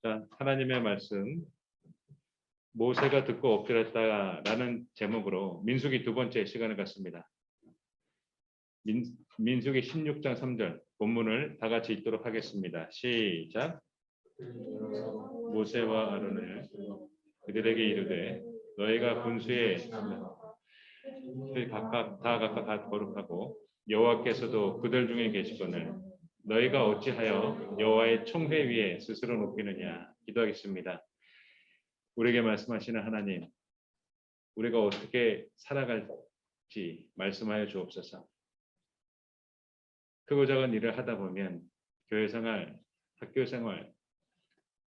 자, 하나님의 말씀 모세가 듣고 엎드렸다라는 제목으로 민수기 두 번째 시간을 갖습니다. 민수기 16장 3절 본문을 다 같이 읽도록 하겠습니다. 시작. 모세와 아론을 그들에게 이르되 너희가 분수에 각각 거룩하고 여호와께서도 그들 중에 계시거늘 너희가 어찌하여 여호와의 총회 위에 스스로 높이느냐. 기도하겠습니다. 우리에게 말씀하시는 하나님, 우리가 어떻게 살아갈지 말씀하여 주옵소서. 크고 작은 일을 하다 보면 교회 생활, 학교 생활,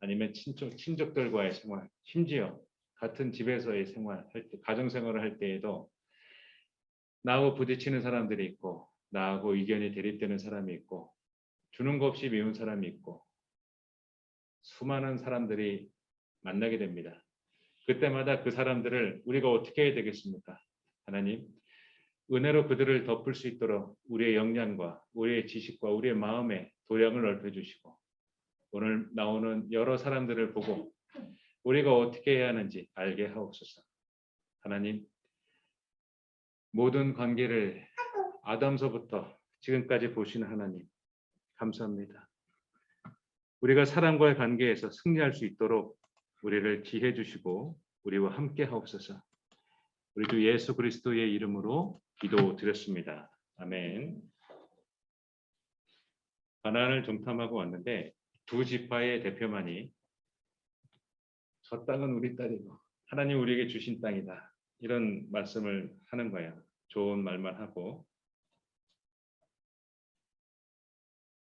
아니면 친족들과의 생활, 심지어 같은 집에서의 생활, 가정 생활을 할 때에도 나하고 부딪히는 사람들이 있고 나하고 의견이 대립되는 사람이 있고 주는 것 없이 미운 사람이 있고 수많은 사람들이 만나게 됩니다. 그때마다 그 사람들을 우리가 어떻게 해야 되겠습니까? 하나님, 은혜로 그들을 덮을 수 있도록 우리의 역량과 우리의 지식과 우리의 마음에 도량을 넓혀주시고 오늘 나오는 여러 사람들을 보고 우리가 어떻게 해야 하는지 알게 하옵소서. 하나님, 모든 관계를 아담서부터 지금까지 보시는 하나님, 감사합니다. 우리가 사람과의 관계에서 승리할 수 있도록 우리를 지혜 주시고 우리와 함께 하옵소서. 우리 주 예수 그리스도의 이름으로 기도드렸습니다. 아멘. 가나안을 정탐하고 왔는데 두 지파의 대표만이 저 땅은 우리 땅이고 하나님 우리에게 주신 땅이다. 이런 말씀을 하는 거예요. 좋은 말만 하고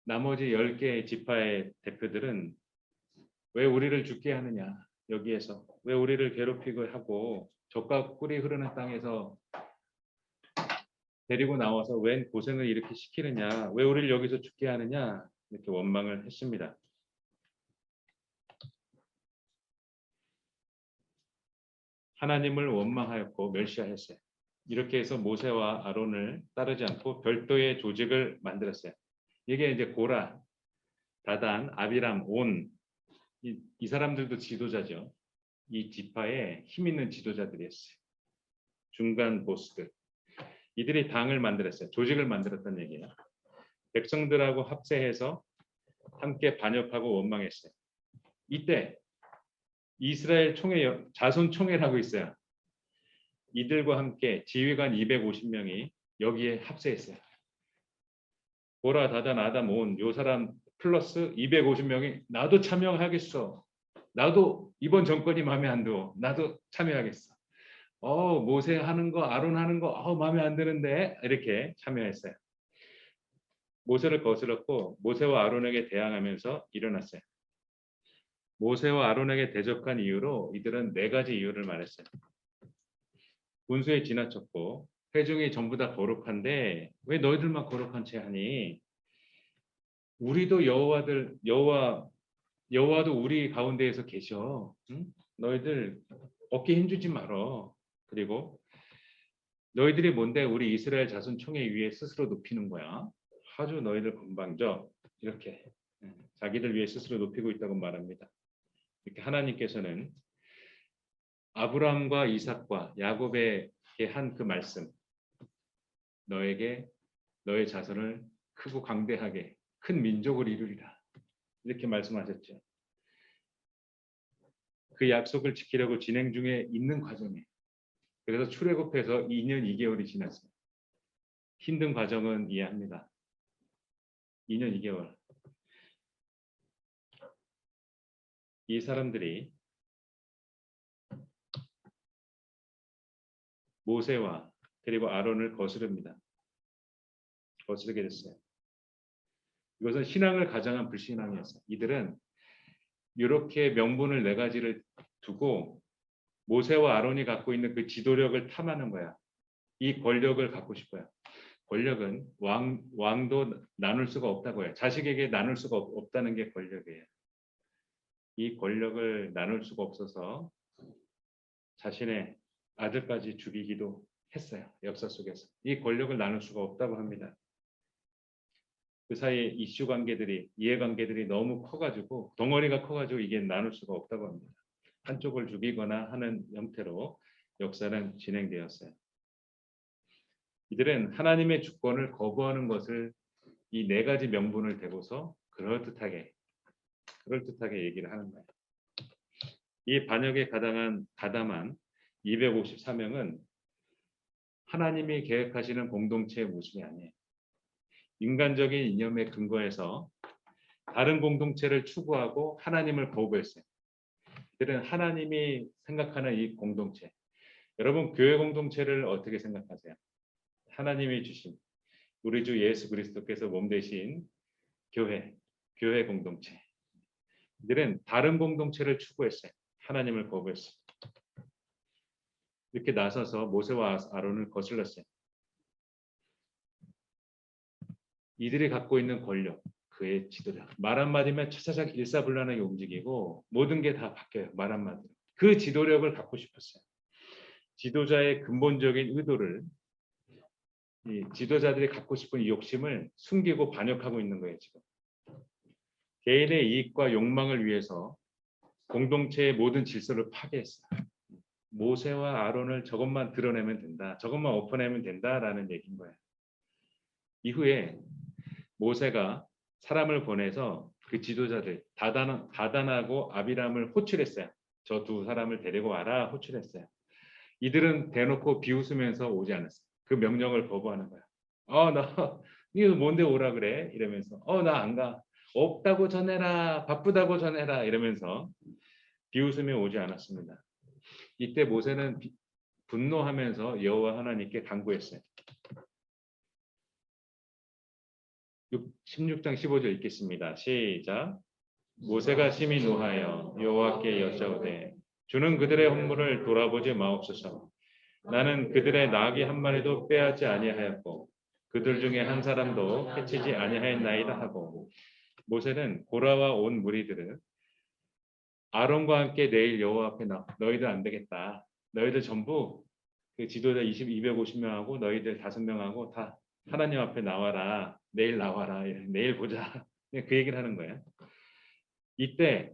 나머지 10개의 지파의 대표들은 왜 우리를 죽게 하느냐. 여기에서 왜 우리를 괴롭히고 하고 젖과 꿀이 흐르는 땅에서 데리고 나와서 웬 고생을 이렇게 시키느냐. 왜 우리를 여기서 죽게 하느냐. 이렇게 원망을 했습니다. 하나님을 원망하였고 멸시하였어요. 이렇게 해서 모세와 아론을 따르지 않고 별도의 조직을 만들었어요. 이게 이제 고라, 다단, 아비람, 온, 이 사람들도 지도자죠. 이 지파에 힘 있는 지도자들이었어요. 중간 보스들. 이들이 당을 만들었어요. 조직을 만들었다는 얘기예요. 백성들하고 합세해서 함께 반역하고 원망했어요. 이때 이스라엘 총회, 자손 총회라고 있어요. 이들과 함께 지휘관 250명이 여기에 합세했어요. 고라, 다단, 아담, 온, 요 사람 플러스 250명이 나도 참여하겠어. 나도 이번 정권이 마음에 안 들어. 나도 참여하겠어. 모세 하는 거, 아론 하는 거, 마음에 안 드는데 이렇게 참여했어요. 모세를 거스렀고 모세와 아론에게 대항하면서 일어났어요. 모세와 아론에게 대적한 이유로 이들은 4가지 이유를 말했어요. 분수에 지나쳤고 회중이 전부 다 거룩한데 왜 너희들만 거룩한 채 하니? 우리도 여호와도 우리 가운데에서 계셔. 응? 너희들 어깨 힘주지 말어. 그리고 너희들이 뭔데 우리 이스라엘 자손 총회 위에 스스로 높이는 거야. 아주 너희들 건방져. 이렇게 자기들 위에 스스로 높이고 있다고 말합니다. 이렇게 하나님께서는 아브라함과 이삭과 야곱에게 한 그 말씀, 너에게 너의 자손을 크고 강대하게 큰 민족을 이루리라. 이렇게 말씀하셨죠. 그 약속을 지키려고 진행 중에 있는 과정에 그래서 출애굽해서 2년 2개월이 지났어요. 힘든 과정은 이해합니다. 2년 2개월. 이 사람들이 모세와 그리고 아론을 거스릅니다. 거스르게 됐어요. 이것은 신앙을 가장한 불신앙이었어요. 이들은 이렇게 명분을 4가지를 두고 모세와 아론이 갖고 있는 그 지도력을 탐하는 거야. 이 권력을 갖고 싶어요. 권력은 왕도 나눌 수가 없다고 해요. 자식에게 나눌 수가 없다는 게 권력이에요. 이 권력을 나눌 수가 없어서 자신의 아들까지 죽이기도 했어요. 역사 속에서. 이 권력을 나눌 수가 없다고 합니다. 그 사이에 이슈 관계들이 이해관계들이 너무 커가지고 덩어리가 커가지고 이게 나눌 수가 없다고 합니다. 한쪽을 죽이거나 하는 형태로 역사는 진행되었어요. 이들은 하나님의 주권을 거부하는 것을 이 네 가지 명분을 대고서 그럴듯하게 얘기를 하는 거예요. 이 반역에 가담한 254명은 하나님이 계획하시는 공동체의 모습이 아니에요. 인간적인 이념에 근거해서 다른 공동체를 추구하고 하나님을 거부했어요. 이들은 하나님이 생각하는 이 공동체, 여러분 교회 공동체를 어떻게 생각하세요? 하나님이 주신 우리 주 예수 그리스도께서 몸 되신 교회 공동체. 이들은 다른 공동체를 추구했어요. 하나님을 거부했어요. 이렇게 나서서 모세와 아론을 거슬렀어요. 이들이 갖고 있는 권력, 그의 지도력. 말 한마디면 차차작 일사불란하게 움직이고 모든 게 다 바뀌어요. 말 한마디로. 그 지도력을 갖고 싶었어요. 지도자의 근본적인 의도를 이 지도자들이 갖고 싶은 이 욕심을 숨기고 반역하고 있는 거예요. 지금. 개인의 이익과 욕망을 위해서 공동체의 모든 질서를 파괴했어요. 모세와 아론을 저것만 드러내면 된다. 저것만 엎어내면 된다라는 얘기인 거예요. 이후에 모세가 사람을 보내서 그 지도자들 다단하고 아비람을 호출했어요. 저 두 사람을 데리고 와라 호출했어요. 이들은 대놓고 비웃으면서 오지 않았어요. 그 명령을 거부하는 거야. 이거 뭔데 오라 그래? 이러면서 나 안 가. 없다고 전해라. 바쁘다고 전해라. 이러면서 비웃으며 오지 않았습니다. 이때 모세는 분노하면서 여호와 하나님께 간구했어요. 16장 15절 읽겠습니다. 시작. 모세가 심히 노하여 여호와께 여짜오되 주는 그들의 헌물을 돌아보지 마옵소서. 나는 그들의 나귀 한 마리도 빼앗지 아니하였고 그들 중에 한 사람도 해치지 아니하였나이다 하고 모세는 고라와 온 무리들을 아론과 함께 내일 여호와 앞에 너희들 안 되겠다. 너희들 전부 그 지도자 250명하고 너희들 5명하고 다 하나님 앞에 나와라. 내일 나와라. 내일 보자. 그 얘기를 하는 거예요. 이때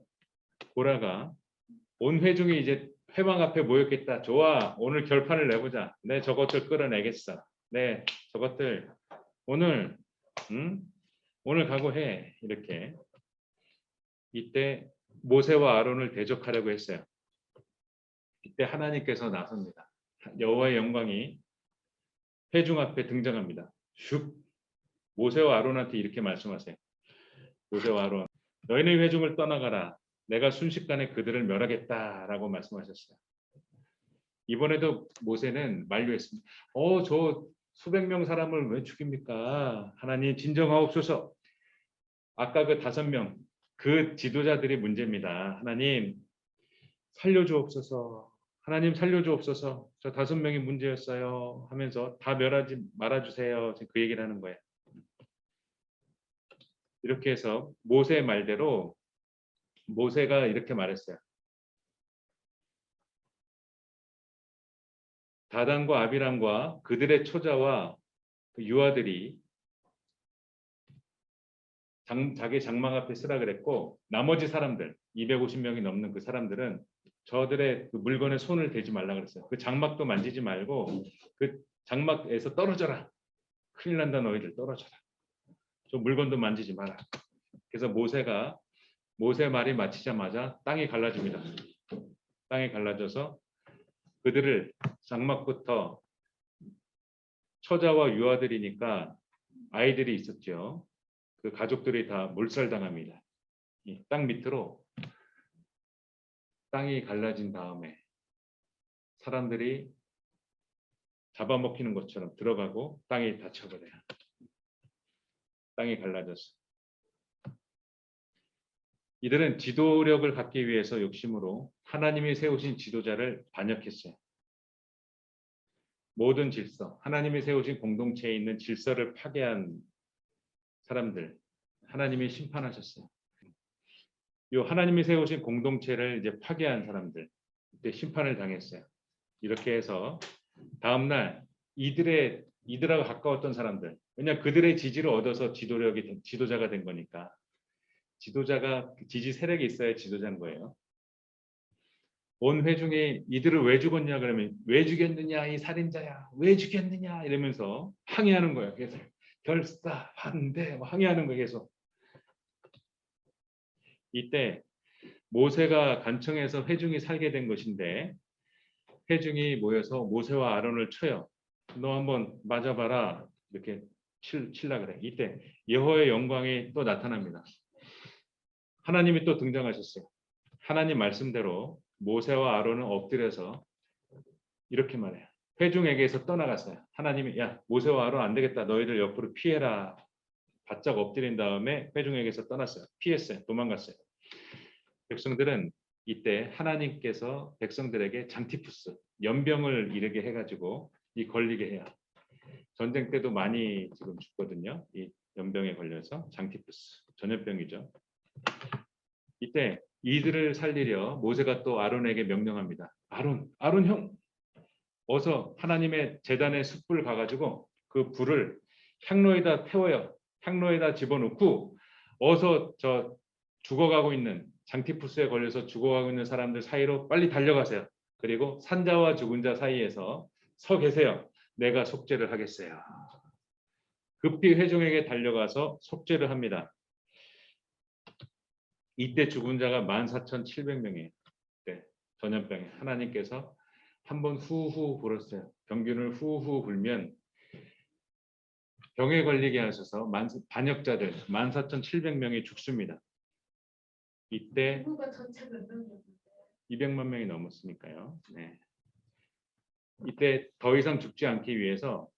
고라가 온 회중이 이제 회망 앞에 모였겠다. 좋아. 오늘 결판을 내보자. 내 저것들 끌어내겠어. 네, 저것들 오늘 오늘 각오해. 이렇게. 이때 모세와 아론을 대적하려고 했어요. 이때 하나님께서 나섭니다. 여호와의 영광이 회중 앞에 등장합니다. 슉. 모세와 아론한테 이렇게 말씀하세요. 모세와 아론, 너희는 회중을 떠나가라. 내가 순식간에 그들을 멸하겠다라고 말씀하셨어요. 이번에도 모세는 만류했습니다. 저 수백 명 사람을 왜 죽입니까? 하나님 진정하옵소서. 아까 그 5명, 그 지도자들이 문제입니다. 하나님 살려주옵소서. 하나님 살려주옵소서. 저 5명이 문제였어요. 하면서 다 멸하지 말아주세요. 그 얘기를 하는 거예요. 이렇게 해서 모세의 말대로 모세가 이렇게 말했어요. 다단과 아비람과 그들의 초자와 그 유아들이 자기 장막 앞에 쓰라 그랬고 나머지 사람들 250명이 넘는 그 사람들은 저들의 그 물건에 손을 대지 말라 그랬어요. 그 장막도 만지지 말고 그 장막에서 떨어져라. 큰일 난다 너희들 떨어져라. 저 물건도 만지지 마라. 그래서 모세 말이 마치자마자 땅이 갈라집니다. 땅이 갈라져서 그들을 장막부터 처자와 유아들이니까 아이들이 있었죠. 그 가족들이 다 몰살당합니다. 땅 밑으로 땅이 갈라진 다음에 사람들이 잡아먹히는 것처럼 들어가고 땅이 닫혀버려요. 땅이 갈라졌어. 이들은 지도력을 갖기 위해서 욕심으로 하나님이 세우신 지도자를 반역했어요. 모든 질서, 하나님이 세우신 공동체에 있는 질서를 파괴한 사람들, 하나님이 심판하셨어요. 이 하나님이 세우신 공동체를 이제 파괴한 사람들, 그때 심판을 당했어요. 이렇게 해서 다음날 이들하고 가까웠던 사람들, 왜냐 그들의 지지를 얻어서 지도자가 된 거니까. 지도자가 지지 세력이 있어야 지도자인 거예요. 온 회중이 이들을 왜 죽었냐 그러면 왜 죽였느냐 이 살인자야 왜 죽였느냐 이러면서 항의하는 거예요. 계속 결사 반대 항의하는 거예요. 계속. 이때 모세가 간청해서 회중이 살게 된 것인데 회중이 모여서 모세와 아론을 쳐요. 너 한번 맞아봐라 이렇게 칠라 그래. 이때 여호와의 영광이 또 나타납니다. 하나님이 또 등장하셨어요. 하나님 말씀대로 모세와 아론은 엎드려서 이렇게 말해요. 회중에게서 떠나갔어요. 하나님이 야 모세와 아론 안 되겠다. 너희들 옆으로 피해라. 바짝 엎드린 다음에 회중에게서 떠났어요. 피했어요. 도망갔어요. 백성들은 이때 하나님께서 백성들에게 장티푸스 연병을 이르게 해가지고 이 걸리게 해요. 전쟁 때도 많이 지금 죽거든요. 이 연병에 걸려서 장티푸스 전염병이죠. 이때 이들을 살리려 모세가 또 아론에게 명령합니다. 아론 형, 어서 하나님의 제단에 숯불 가가지고 그 불을 향로에다 태워요. 향로에다 집어넣고 어서 저 죽어가고 있는 장티푸스에 걸려서 죽어가고 있는 사람들 사이로 빨리 달려가세요. 그리고 산자와 죽은 자 사이에서 서 계세요. 내가 속죄를 하겠어요. 급히 회중에게 달려가서 속죄를 합니다. 이때 죽은 자가 14,700명이에요. 네, 전염병에 하나님께서 한번 후후 불었어요. 병균을 후후 불면 병에 걸리게 하셔서 반역자들 14,700명이 죽습니다. 이때 인구가 전체 몇 명이었는데? 200만 명이 넘었으니까요. 네. 이때 더 이상 죽지 않기 위해서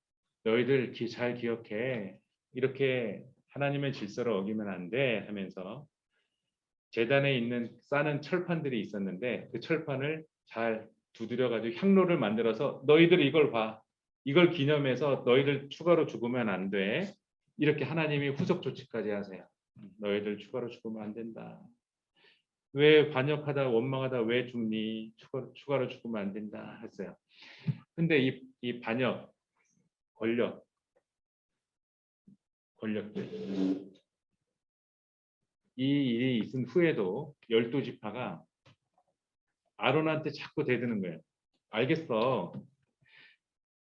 너희들 잘 기억해. 이렇게 하나님의 질서를 어기면 안 돼 하면서 제단에 있는 싸는 철판들이 있었는데 그 철판을 잘 두드려가지고 향로를 만들어서 너희들 이걸 봐. 이걸 기념해서 너희들 추가로 죽으면 안 돼. 이렇게 하나님이 후속 조치까지 하세요. 너희들 추가로 죽으면 안 된다. 왜 반역하다 원망하다 왜 죽니? 추가로 죽으면 안 된다 했어요. 근데 이 반역 권력들 이 일이 있은 후에도 12지파가 아론한테 자꾸 대드는 거예요. 알겠어.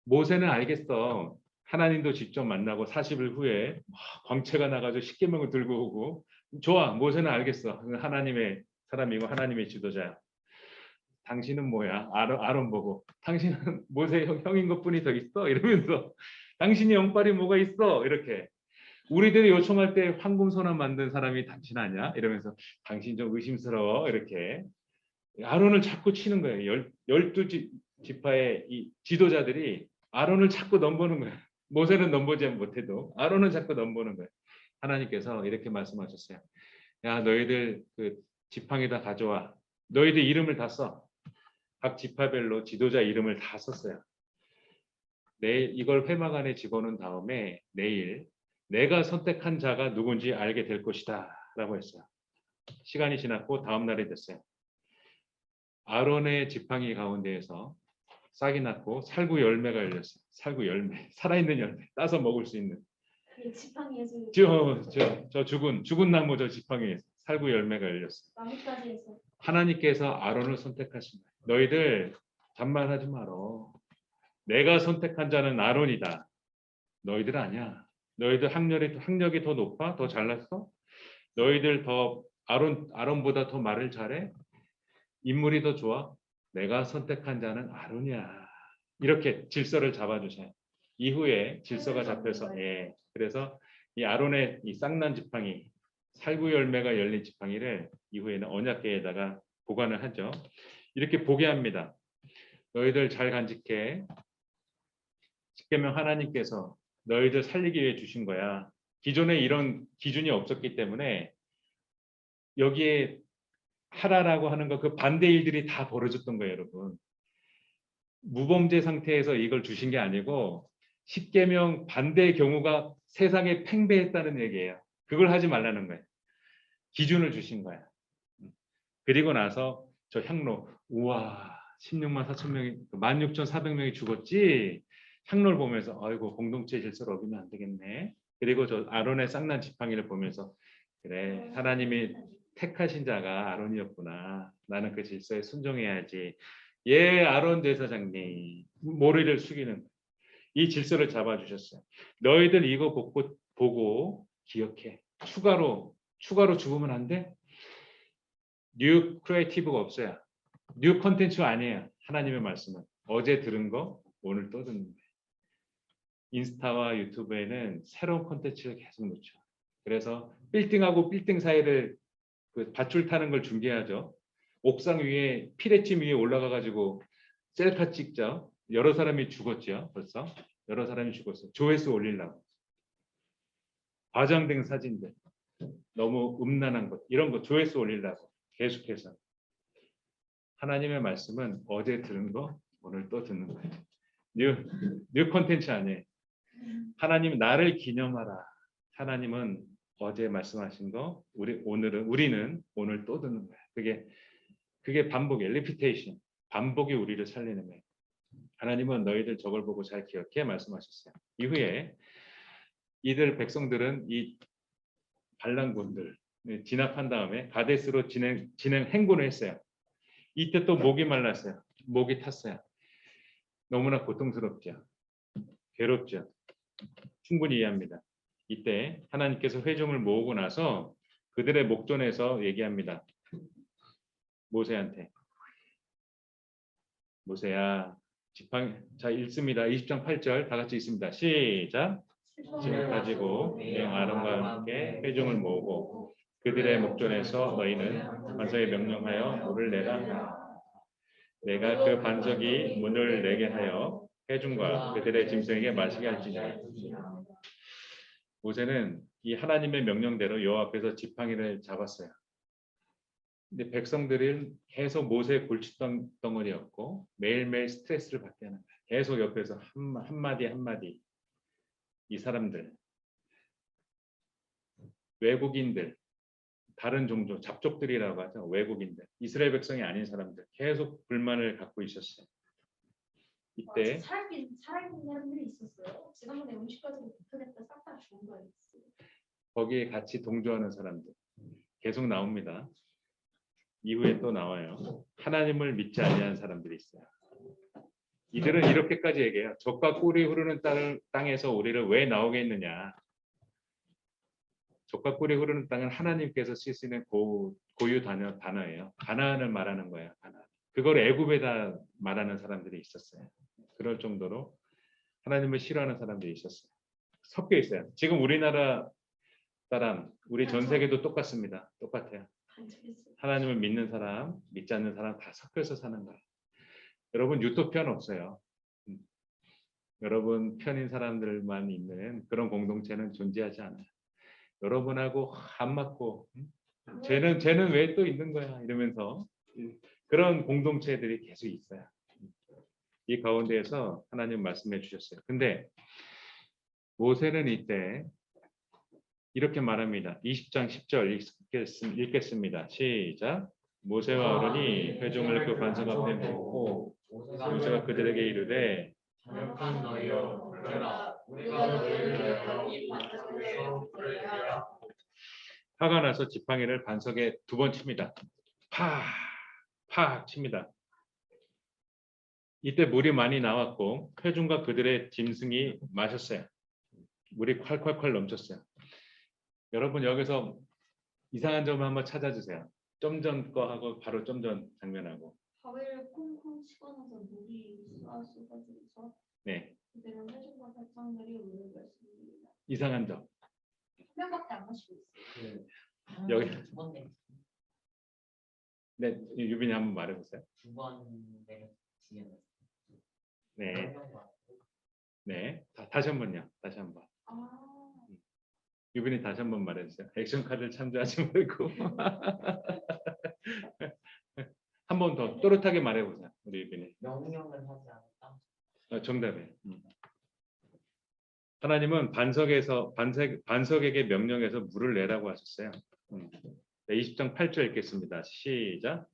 모세는 알겠어. 하나님도 직접 만나고 40일 후에 광채가 나가지고 십계명을 들고 오고 좋아. 모세는 알겠어. 하나님의 사람이고 하나님의 지도자야. 당신은 뭐야? 아론 보고 당신은 모세 형인 것뿐이 더 있어? 이러면서 당신이 영빨이 뭐가 있어? 이렇게 우리들이 요청할 때 황금손화 만든 사람이 당신 아니야? 이러면서 당신 좀 의심스러워 이렇게 아론을 자꾸 치는 거예요. 12지파의 이 지도자들이 아론을 자꾸 넘보는 거예요. 모세는 넘보지 못해도 아론은 자꾸 넘보는 거예요. 하나님께서 이렇게 말씀하셨어요. 야 너희들 그 지팡이다 가져와. 너희들 이름을 다 써. 각 지파별로 지도자 이름을 다 썼어요. 내일 이걸 회막 안에 집어넣은 다음에 내일 내가 선택한 자가 누군지 알게 될 것이다 라고 했어요. 시간이 지났고 다음 날이 됐어요. 아론의 지팡이 가운데에서 싹이 났고 살구 열매가 열렸어요. 살구 열매, 살아있는 열매, 따서 먹을 수 있는. 그게 지팡이에서 저 죽은 나무 저 지팡이에서 살구 열매가 열렸어요. 나뭇가지 해서 하나님께서 아론을 선택하신 거예요. 너희들 잔말하지 말어. 내가 선택한 자는 아론이다. 너희들 아니야. 너희들 학력이 더 높아? 더 잘났어? 너희들 더 아론보다 더 말을 잘해? 인물이 더 좋아? 내가 선택한 자는 아론이야. 이렇게 질서를 잡아주셔요. 이후에 질서가 잡혀서 그래서 이 아론의 이 쌍난 지팡이 살구 열매가 열린 지팡이를 이후에는 언약궤에다가 보관을 하죠. 이렇게 보게 합니다. 너희들 잘 간직해. 십계명 하나님께서 너희들 살리기 위해 주신 거야. 기존에 이런 기준이 없었기 때문에 여기에 하라라고 하는 거 그 반대 일들이 다 벌어졌던 거예요, 여러분. 무범죄 상태에서 이걸 주신 게 아니고 십계명 반대의 경우가 세상에 팽배했다는 얘기예요. 그걸 하지 말라는 거예요. 기준을 주신 거야. 그리고 나서 저 향로 우와 16만 4천 명이 16,400명이 죽었지. 향로를 보면서 아이고 공동체 질서를 어기면 안 되겠네. 그리고 저 아론의 쌍난 지팡이를 보면서 그래 하나님이 택하신 자가 아론이었구나. 나는 그 질서에 순종해야지. 예, 아론 대사장님 머리를 숙이는 이 질서를 잡아주셨어요. 너희들 이거 보고 기억해. 추가로 죽으면 안 돼. 뉴 크리에이티브가 없어요. 뉴 컨텐츠 아니에요. 하나님의 말씀은 어제 들은 거 오늘 또 듣는 거예요. 인스타와 유튜브에는 새로운 컨텐츠를 계속 놓죠. 그래서 빌딩하고 빌딩 사이를 그 밧줄 타는 걸 중계하죠. 옥상 위에 피레침 위에 올라가 가지고 셀카 찍죠. 여러 사람이 죽었죠. 벌써 여러 사람이 죽었어요. 조회수 올리려고. 과장된 사진들, 너무 음란한 것 이런 거 조회수 올리려고 계속해서. 하나님의 말씀은 어제 들은 거 오늘 또 듣는 거예요. 뉴 콘텐츠 아니에요. 하나님 나를 기념하라. 하나님은 어제 말씀하신 거 우리는 오늘 또 듣는 거예요. 그게 반복이에요. 리피테이션. 반복이 우리를 살리는 거예요. 하나님은 너희들 저걸 보고 잘 기억해 말씀하셨어요. 이후에 이들 백성들은 이 반란군들 진압한 다음에 가데스로 진행 행군을 했어요. 이때 또 목이 말랐어요. 목이 탔어요. 너무나 고통스럽죠. 괴롭죠. 충분히 이해합니다. 이때 하나님께서 회중을 모으고 나서 그들의 목전에서 얘기합니다. 모세한테. 모세야, 자 읽습니다. 20장 8절 다 같이 읽습니다. 시작. 짐을 가지고 내용 아론과 함께 회중을 모으고 그들의 목전에서 너희는 반석에 명령하여 물을 내라. 내가 그 반석이 문을 내게 하여 회중과 그들의 짐승에게 마시게 할지니라. 모세는 이 하나님의 명령대로 여호와 앞에서 지팡이를 잡았어요. 근데 백성들은 계속 모세의 골칫덩어리였고 매일매일 스트레스를 받게 하는 거예요. 계속 옆에서 한마디 한마디 이 사람들 외국인들 다른 종족 잡족들이라고 하죠. 외국인들 이스라엘 백성이 아닌 사람들 계속 불만을 갖고 있었어요. 이때 살아있는 사람들이 있었어요. 지난번에 음식 가지고 불편했다 싹 다 죽은 거 아니었어요? 거기에 같이 동조하는 사람들 계속 나옵니다. 이후에 또 나와요. 하나님을 믿지 아니하는 사람들이 있어요. 이들은 이렇게까지 얘기해요. 젖과 꿀이 흐르는 땅에서 우리를 왜 나오게 했느냐. 젖과 꿀이 흐르는 땅은 하나님께서 쓰시는 고유 단어예요. 가나안을 말하는 거예요. 가나안. 그걸 애굽에다 말하는 사람들이 있었어요. 그럴 정도로 하나님을 싫어하는 사람들이 있었어요. 섞여 있어요. 지금 우리나라 사람, 우리 전 세계도 똑같습니다. 똑같아요. 하나님을 믿는 사람, 믿지 않는 사람 다 섞여서 사는 거예요. 여러분 유토피아는 없어요. 여러분 편인 사람들만 있는 그런 공동체는 존재하지 않아요. 여러분하고 안 맞고 쟤는 왜 또 있는 거야 이러면서 그런 공동체들이 계속 있어요. 이 가운데에서 하나님 말씀해 주셨어요. 근데 모세는 이때 이렇게 말합니다. 20장 10절 읽겠습니다. 시작. 모세와 아론이 회중을 그 반석 앞에 모으고 모세가 그들에게 이르되 자력한 너희여 들으라 우리가 너희를 위하여 이 반석에서 불을 내라. 화가 나서 지팡이를 반석에 2번 칩니다. 팍 칩니다. 이때 물이 많이 나왔고 회중과 그들의 짐승이 마셨어요. 물이 콸콸콸 넘쳤어요. 여러분 여기서 이상한 점을 한번 찾아주세요. 좀 전 거하고 바로 좀 전 장면하고. 바위를 콩콩 치고 나서 물이 쏟아져서 네. 그들은 회중과 백성들이 물을 마십니다. 이상한 점. 한 명밖에 안 마시고 있어요. 여기. 두 번 내렸어요. 네, 유빈이 한번 말해보세요. 2번 내렸어요. 네. 네. 다시 한번요. 다시 한번. 유빈이 다시 한번 말해주세요. 액션 카드를 참조하지 말고 한 번 더 또렷하게 말해보세요. 우리 유빈이. 명령을 하지 않았다. 정답이에요. 하나님은 반석에게 명령해서 물을 내라고 하셨어요. 네, 20장 8절 읽겠습니다. 시작.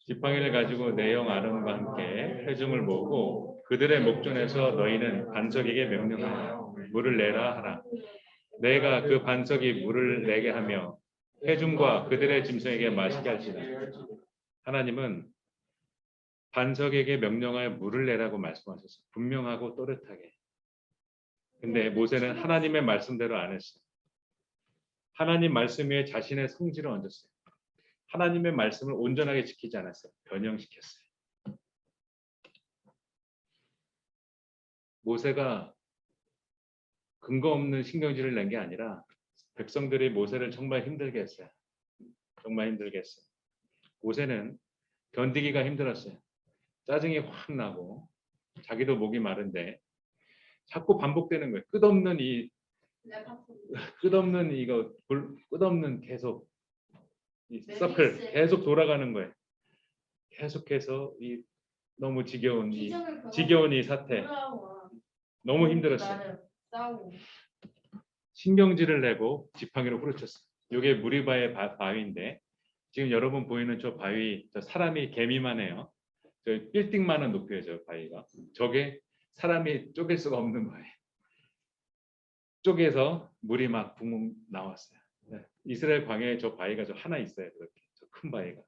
지팡이를 가지고 내 형 아론과 함께 회중을 모으고 그들의 목전에서 너희는 반석에게 명령하여 물을 내라 하라. 내가 그 반석이 물을 내게 하며 회중과 그들의 짐승에게 마시게 할지라. 하나님은 반석에게 명령하여 물을 내라고 말씀하셨어요. 분명하고 또렷하게. 근데 모세는 하나님의 말씀대로 안 했어요. 하나님 말씀 위에 자신의 성질을 얹었어요. 하나님의 말씀을 온전하게 지키지 않았어요. 변형시켰어요. 모세가 근거 없는 신경질을 낸 게 아니라 백성들이 모세를 정말 힘들게 했어요. 정말 힘들게 했어요. 모세는 견디기가 힘들었어요. 짜증이 확 나고 자기도 목이 마른데 자꾸 반복되는 거예요. 끝없는 이거 끝없는 계속 이 서클 계속 돌아가는 거예요. 계속해서 이 너무 지겨운 이 사태 너무 힘들었어요. 신경질을 내고 지팡이로 후려쳤어요. 이게 무리바의 바위인데 지금 여러분 보이는 저 바위 저 사람이 개미만 해요. 저 빌딩만한 높이에요. 저 바위가. 저게 사람이 쪼갤 수가 없는 거예요. 쪼개서 물이 막 붕붕 나왔어요. 네. 이스라엘 광야에 저 바위가 저 하나 있어요. 그렇게 저 큰 바위가.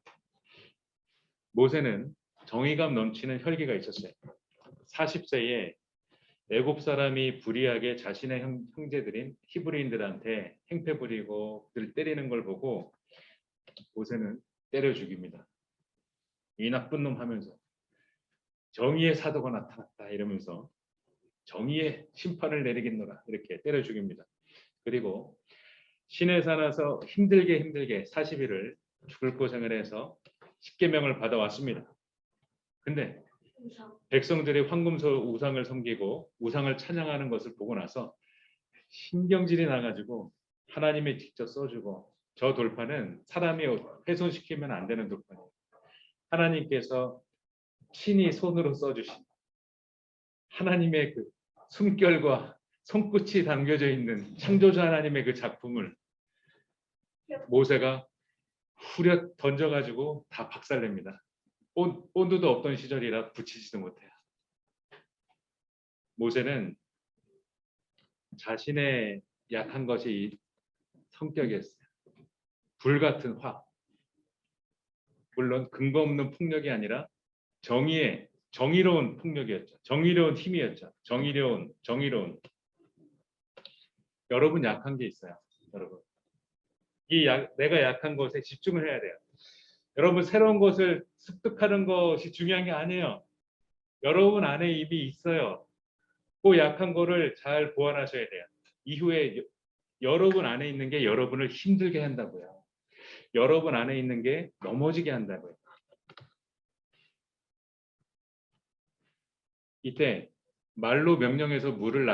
모세는 정의감 넘치는 혈기가 있었어요. 40세에 애굽 사람이 불의하게 자신의 형제들인 히브리인들한테 행패 부리고 그들 때리는 걸 보고 모세는 때려 죽입니다. 이 나쁜 놈 하면서 정의의 사도가 나타났다 이러면서 정의의 심판을 내리겠노라 이렇게 때려 죽입니다. 그리고 시내산에서 힘들게 40일을 죽을 고생을 해서 십계명을 받아왔습니다. 근데 백성들이 황금소 우상을 섬기고 우상을 찬양하는 것을 보고 나서 신경질이 나가지고 하나님이 직접 써주고 저 돌판은 사람이 훼손시키면 안 되는 돌판이에요. 하나님께서 친히 손으로 써주신 하나님의 그 숨결과 손끝이 담겨져 있는 창조자 하나님의 그 작품을 모세가 후려 던져가지고 다 박살냅니다. 본드도 없던 시절이라 붙이지도 못해요. 모세는 자신의 약한 것이 성격이었어요. 불같은 화. 물론 근거 없는 폭력이 아니라 정의로운 폭력이었죠. 정의로운 힘이었죠. 정의로운. 여러분 약한 게 있어요. 여러분. 내가 약한 것에 집중을 해야 돼요. 여러분 새로운 것을 습득하는 것이 중요한 게 아니에요. 여러분 안에 이미 있어요. 그 약한 거를 잘 보완하셔야 돼요. 이후에 여러분 안에 있는 게 여러분을 힘들게 한다고요. 여러분 안에 있는 게 넘어지게 한다고요. 이때 말로 명령해서 물을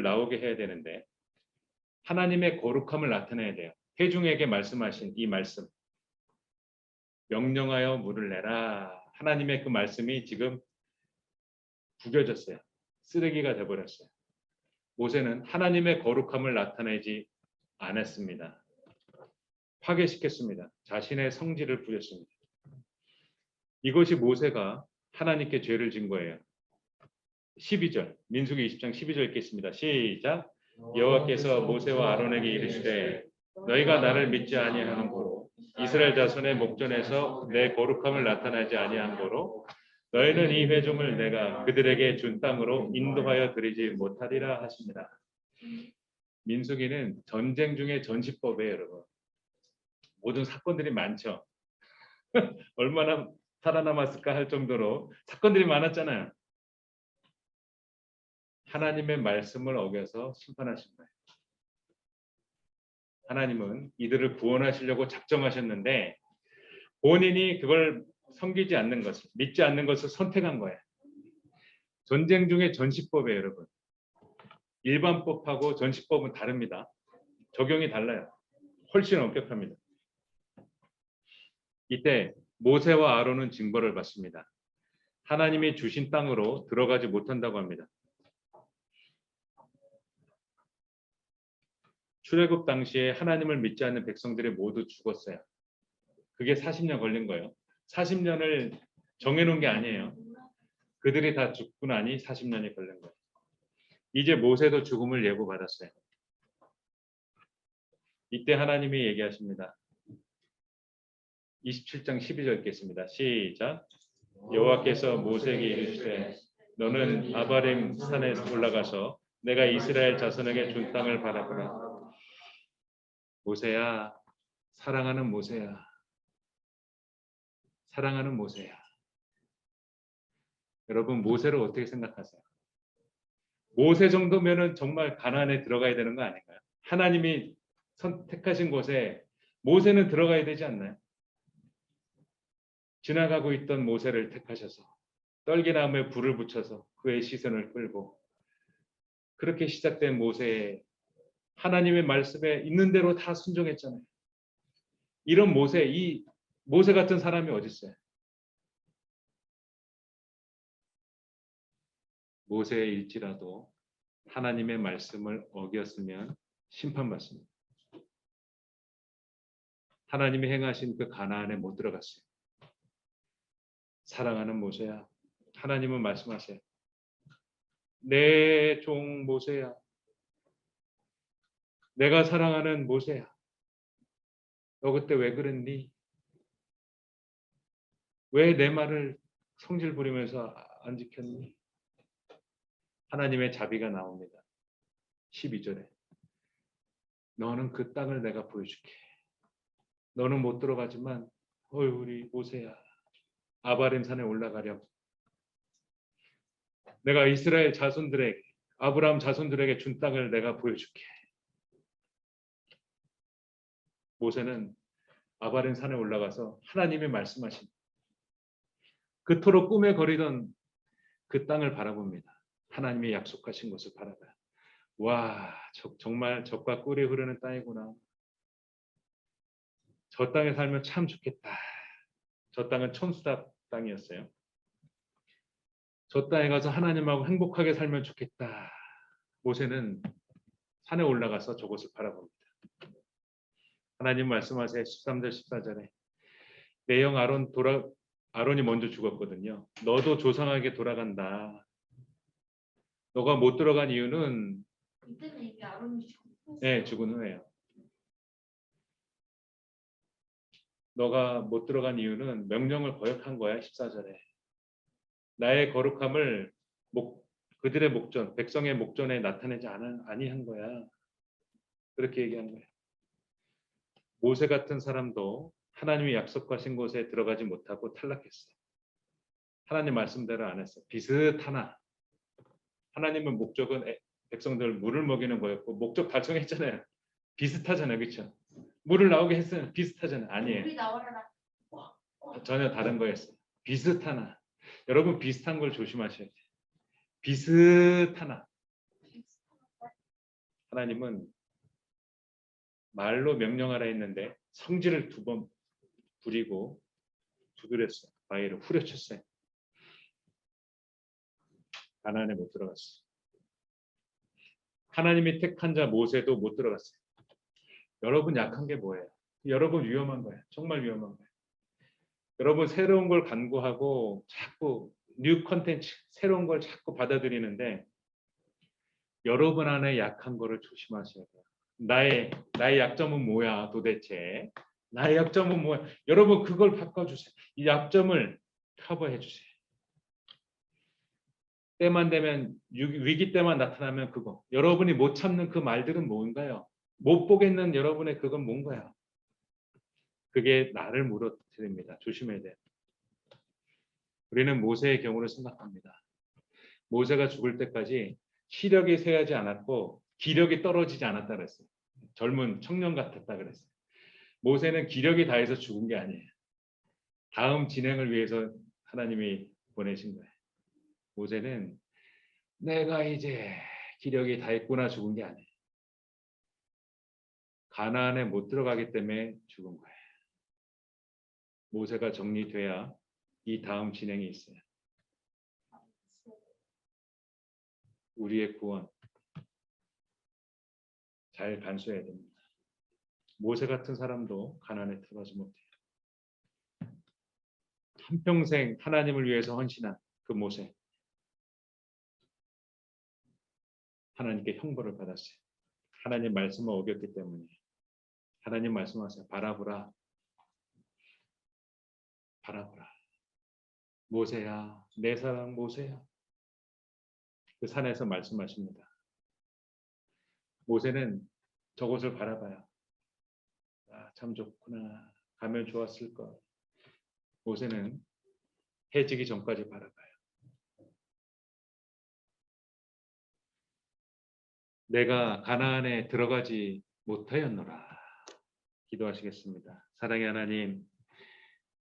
나오게 해야 되는데 하나님의 거룩함을 나타내야 돼요. 회중에게 말씀하신 이 말씀. 명령하여 물을 내라. 하나님의 그 말씀이 지금 구겨졌어요. 쓰레기가 되어버렸어요. 모세는 하나님의 거룩함을 나타내지 않았습니다. 파괴시켰습니다. 자신의 성질을 부렸습니다. 이것이 모세가 하나님께 죄를 진 거예요. 12절 민수기 20장 12절 읽겠습니다. 시작. 여호와께서 모세와 아론에게 이르시되 너희가 나를 믿지 아니하는 고로 이스라엘 자손의 목전에서 내 거룩함을 나타내지 아니한 고로 너희는 이 회중을 내가 그들에게 준 땅으로 인도하여 드리지 못하리라 하십니다. 민수기는 전쟁 중에 전시법이에요. 여러분. 모든 사건들이 많죠. 얼마나 살아남았을까 할 정도로 사건들이 많았잖아요. 하나님의 말씀을 어겨서 심판하신 거예요. 하나님은 이들을 구원하시려고 작정하셨는데 본인이 그걸 섬기지 않는 것을, 믿지 않는 것을 선택한 거예요. 전쟁 중에 전시법이에요, 여러분. 일반법하고 전시법은 다릅니다. 적용이 달라요. 훨씬 엄격합니다. 이때 모세와 아론은 징벌을 받습니다. 하나님이 주신 땅으로 들어가지 못한다고 합니다. 출애굽 당시에 하나님을 믿지 않는 백성들이 모두 죽었어요. 그게 40년 걸린 거예요. 40년을 정해놓은 게 아니에요. 그들이 다 죽고 나니 40년이 걸린 거예요. 이제 모세도 죽음을 예고받았어요. 이때 하나님이 얘기하십니다. 27장 12절 읽겠습니다. 시작. 여호와께서 모세에게 이르시되 너는 아바림 산에 올라가서 내가 이스라엘 자손에게 준 땅을 바라보라. 모세야, 사랑하는 모세야, 사랑하는 모세야. 여러분 모세를 어떻게 생각하세요? 모세 정도면은 정말 가나안에 들어가야 되는 거 아닌가요? 하나님이 선택하신 곳에 모세는 들어가야 되지 않나요? 지나가고 있던 모세를 택하셔서 떨기나무에 불을 붙여서 그의 시선을 끌고 그렇게 시작된 모세의 하나님의 말씀에 있는 대로 다 순종했잖아요. 이런 모세, 이 모세 같은 사람이 어디 있어요? 모세일지라도 하나님의 말씀을 어겼으면 심판받습니다. 하나님이 행하신 그 가나안에 못 들어갔어요. 사랑하는 모세야, 하나님은 말씀하세요. 내 종 모세야, 내가 사랑하는 모세야, 너 그때 왜 그랬니? 왜 내 말을 성질 부리면서 안 지켰니? 하나님의 자비가 나옵니다. 12절에 너는 그 땅을 내가 보여줄게. 너는 못 들어가지만 우리 모세야, 아바림 산에 올라가려고 내가 이스라엘 자손들에게, 아브라함 자손들에게 준 땅을 내가 보여줄게. 모세는 아바림 산에 올라가서 하나님의 말씀하신 그토록 꿈에 거리던 그 땅을 바라봅니다. 하나님이 약속하신 것을 바라봐요. 와, 정말 젖과 꿀이 흐르는 땅이구나. 저 땅에 살면 참 좋겠다. 저 땅은 천수답 땅이었어요. 저 땅에 가서 하나님하고 행복하게 살면 좋겠다. 모세는 산에 올라가서 저곳을 바라봅니다. 하나님 말씀하세요. 13절 14절에 내 형 아론이 먼저 죽었거든요. 너도 조상에게 돌아간다. 너가 못 들어간 이유는 이때는 이게 아론이 죽었어요. 네, 죽은 후에요. 너가 못 들어간 이유는 명령을 거역한 거야. 14절에 나의 거룩함을 그들의 목전, 백성의 목전에 나타내지 아니한 거야. 그렇게 얘기한 거예요. 모세 같은 사람도 하나님이 약속하신 곳에 들어가지 못하고 탈락했어요. 하나님 말씀대로 안 했어요. 비슷하나 하나님의 목적은 백성들 물을 먹이는 거였고 목적 달성했잖아요. 비슷하잖아요. 그렇죠? 물을 나오게 했어요. 비슷하잖아요. 아니에요. 우리 나와라. 전혀 다른 거였어요. 비슷하나. 여러분 비슷한 걸 조심하셔야 돼요. 비슷하나. 하나님은 말로 명령하라 했는데 성질을 2번 부리고 두드렸어요. 바위를 후려쳤어요. 가나안에 못 들어갔어요. 하나님이 택한 자 모세도 못 들어갔어요. 여러분 약한 게 뭐예요? 여러분 위험한 거예요. 정말 위험한 거예요. 여러분 새로운 걸 간구하고 자꾸 뉴 컨텐츠, 새로운 걸 자꾸 받아들이는데 여러분 안에 약한 거를 조심하셔야 돼요. 나의 약점은 뭐야 도대체? 나의 약점은 뭐야? 여러분 그걸 바꿔주세요. 이 약점을 커버해 주세요. 때만 되면 위기 때만 나타나면 그거. 여러분이 못 참는 그 말들은 뭔가요? 못 보겠는 여러분의 그건 뭔가요? 그게 나를 무너뜨립니다. 조심해야 돼요. 우리는 모세의 경우를 생각합니다. 모세가 죽을 때까지 시력이 쇠하지 않았고 기력이 떨어지지 않았다 그랬어요. 젊은 청년 같았다 그랬어요. 모세는 기력이 다해서 죽은 게 아니에요. 다음 진행을 위해서 하나님이 보내신 거예요. 모세는 내가 이제 기력이 다했구나 죽은 게 아니에요. 가나안에 못 들어가기 때문에 죽은 거예요. 모세가 정리돼야 이 다음 진행이 있어요. 우리의 구원 잘 간수해야 됩니다. 모세 같은 사람도 가나안에 들어가지 못해요. 한평생 하나님을 위해서 헌신한 그 모세. 하나님께 형벌을 받았어요. 하나님 말씀을 어겼기 때문에. 하나님 말씀하세요. 바라보라. 바라보라. 모세야, 내 사랑 모세야. 그 산에서 말씀하십니다. 모세는 저곳을 바라봐요. 아, 참 좋구나. 가면 좋았을 것. 모세는 해지기 전까지 바라봐요. 내가 가나안에 들어가지 못하였노라. 기도하시겠습니다. 사랑의 하나님,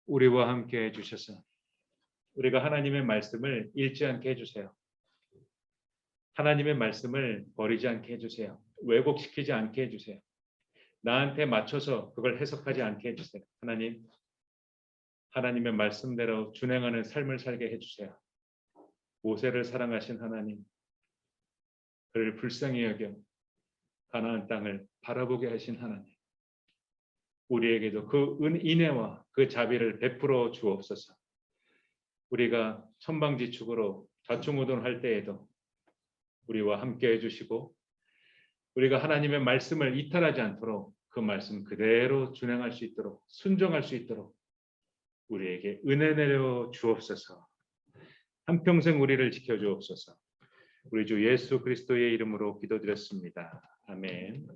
우리와 함께 해주셔서 우리가 하나님의 말씀을 잃지 않게 해주세요. 하나님의 말씀을 버리지 않게 해주세요. 왜곡시키지 않게 해주세요. 나한테 맞춰서 그걸 해석하지 않게 해주세요. 하나님, 하나님의 말씀대로 준행하는 삶을 살게 해주세요. 모세를 사랑하신 하나님, 그를 불쌍히 여겨 가나안 땅을 바라보게 하신 하나님, 우리에게도 그 은혜와 그 자비를 베풀어 주옵소서. 우리가 천방지축으로 좌충우돌할 때에도 우리와 함께 해주시고, 우리가 하나님의 말씀을 이탈하지 않도록 그 말씀 그대로 준행할 수 있도록, 순종할 수 있도록 우리에게 은혜 내려 주옵소서. 한평생 우리를 지켜주옵소서. 우리 주 예수 그리스도의 이름으로 기도드렸습니다. 아멘.